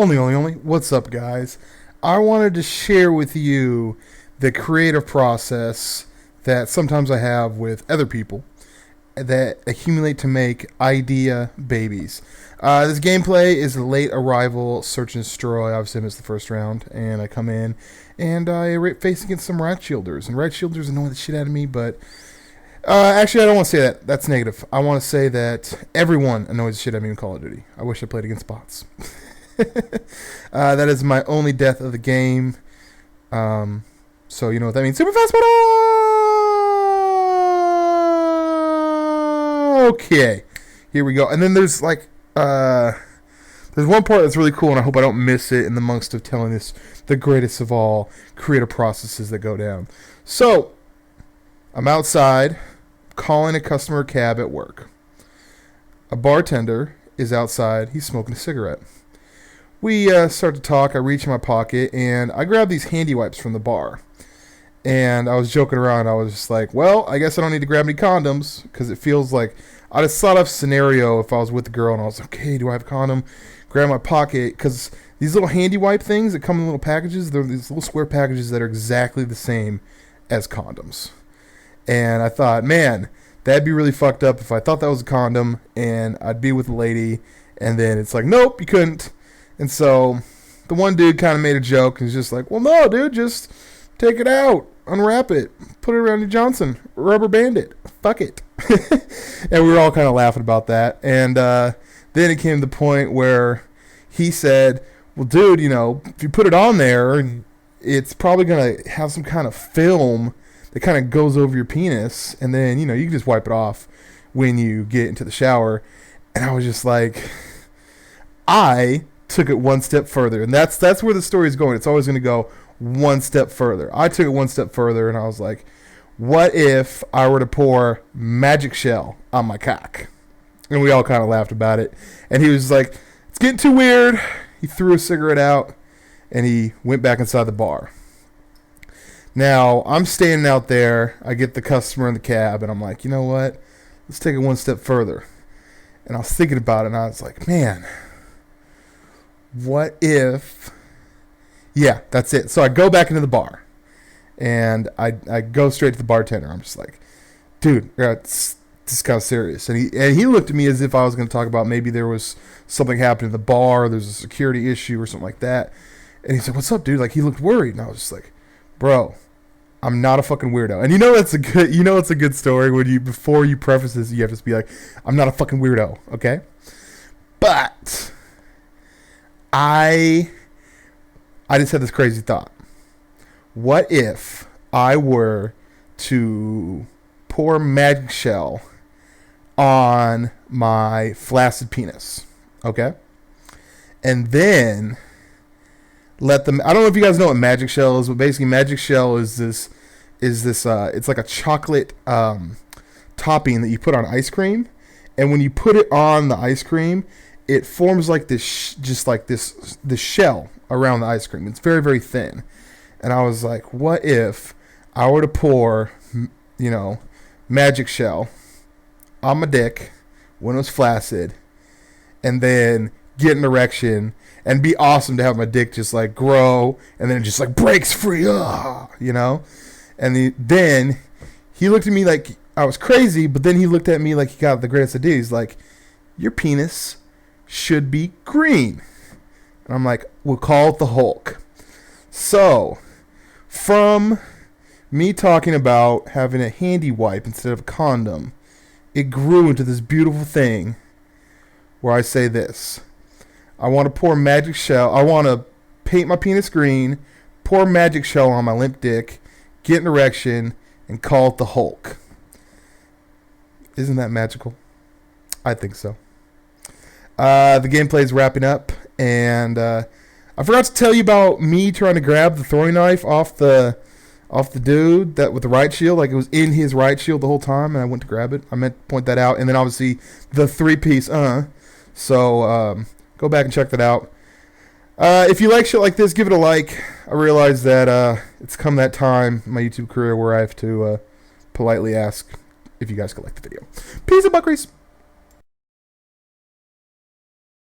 Only. What's up, guys? I wanted to share with you the creative process that sometimes I have with other people that accumulate to make idea babies. This gameplay is a late arrival search and destroy. Obviously, I missed the first round, and I come in, and I face against some rat shielders. And rat shielders annoy the shit out of me, but actually, I don't want to say that. That's negative. I want to say that everyone annoys the shit out of me in Call of Duty. I wish I played against bots. That is my only death of the game. So you know what that means. Super fast battle! Okay. Here we go. And then there's like there's one part that's really cool, and I hope I don't miss it in the amongst of telling this the greatest of all creative processes that go down. So I'm outside calling a customer cab at work. A bartender is outside. He's smoking a cigarette. We start to talk. I reach in my pocket, and I grab these handy wipes from the bar. And I was joking around. I was just like, well, I guess I don't need to grab any condoms, because it feels like I just thought of a scenario if I was with a girl, and I was like, okay, do I have a condom? Grab my pocket, because these little handy wipe things that come in little packages, they're these little square packages that are exactly the same as condoms. And I thought, man, that'd be really fucked up if I thought that was a condom, and I'd be with a lady, and then it's like, nope, you couldn't. And so the one dude kind of made a joke and was just like, well, no, dude, just take it out, unwrap it, put it around your Johnson, rubber band it, fuck it. And we were all kind of laughing about that. And then it came to the point where he said, well, dude, you know, if you put it on there, it's probably going to have some kind of film that kind of goes over your penis. And then, you know, you can just wipe it off when you get into the shower. And I was just like, I took it one step further, and that's where the story is going. It's always going to go one step further. I took it one step further, and I was like, what if I were to pour magic shell on my cock? And we all kind of laughed about it, and he was like, it's getting too weird. He threw a cigarette out, and he went back inside the bar. Now I'm standing out there. I get the customer in the cab, and I'm like, you know what, let's take it one step further. And I was thinking about it, and I was like, man, what if... Yeah, that's it. So I go back into the bar, and I go straight to the bartender. I'm just like, dude, this is kind of serious. And he looked at me as if I was going to talk about maybe there was something happening in the bar, or there's a security issue or something like that. And he said, what's up, dude? Like, he looked worried. And I was just like, bro, I'm not a fucking weirdo. And you know it's a good story when before you preface this, you have to just be like, I'm not a fucking weirdo, okay? But I just had this crazy thought. What if I were to pour magic shell on my flaccid penis, okay? And then let them... I don't know if you guys know what magic shell is, but basically magic shell is this it's like a chocolate topping that you put on ice cream, and when you put it on the ice cream, it forms like this this shell around the ice cream. It's very, very thin. And I was like, what if I were to pour, you know, magic shell on my dick when it was flaccid, and then get an erection, and be awesome to have my dick just like grow, and then it just like breaks free, you know? And then he looked at me like I was crazy, but then he looked at me like he got the greatest idea. He's like, your penis should be green. And I'm like, we'll call it the Hulk. So, from me talking about having a handy wipe instead of a condom, it grew into this beautiful thing where I say this. I want to pour magic shell. I want to paint my penis green, pour magic shell on my limp dick, get an erection, and call it the Hulk. Isn't that magical? I think so. The gameplay is wrapping up, and I forgot to tell you about me trying to grab the throwing knife off the dude that with the right shield. Like, it was in his right shield the whole time, and I went to grab it. I meant to point that out. And then obviously the 3-piece. So go back and check that out. If you like shit like this, give it a like. I realize that it's come that time in my YouTube career where I have to politely ask if you guys could like the video. Peace and buckeries.